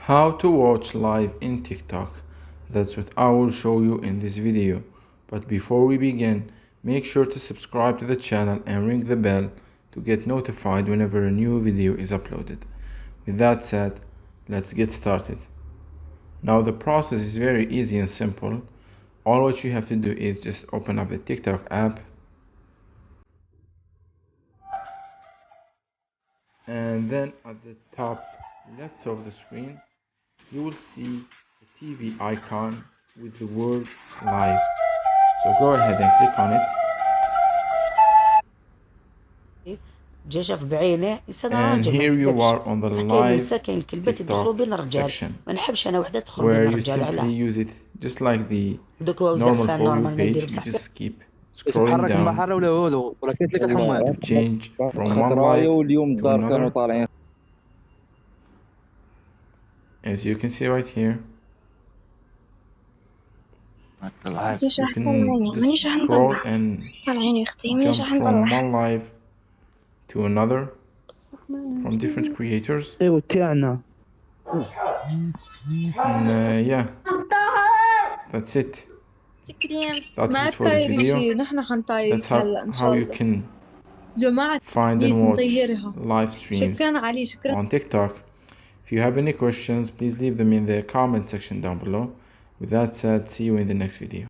How to watch live in TikTok. That's what I will show you in this video. But before we begin, make sure to subscribe to the channel and ring the bell to get notified whenever a new video is uploaded. With that said, let's get started. Now the process is very easy and simple. All what you have to do is just open up the TikTok app, and then at the top left of the screen you will see the TV icon with the word live. So go ahead and click on it. جا شاف بعينه انسان And راجل ما here you يكذبش. are on the بصح كاين live نساء كاين الكلبات يدخلوا TikTok بين الرجال section ما نحبش انا وحده تدخل بين where you الرجال simply علاه use it just like the دوك هو normal زعفان For You نورمال ما يدير page. You بصح just keep ايش scrolling بحرك down بحر ولا والو ولا كيف لك الحماد to change from one خطرايه live واليوم to الدار كانوا another. طالعين. As you can see right here, you can just scroll and jump from one live to another from different creators. ايوه تاعنا And yeah, that's it. سكريم That's ما it for this تطيري video. شي نحن حنطيرك That's هلا ان how شاء you الله. can جماعة find بليز and watch نطيرها. live streams شكرا علي شكرا. on TikTok. If you have any questions, please leave them in the comment section down below. With that said, see you in the next video.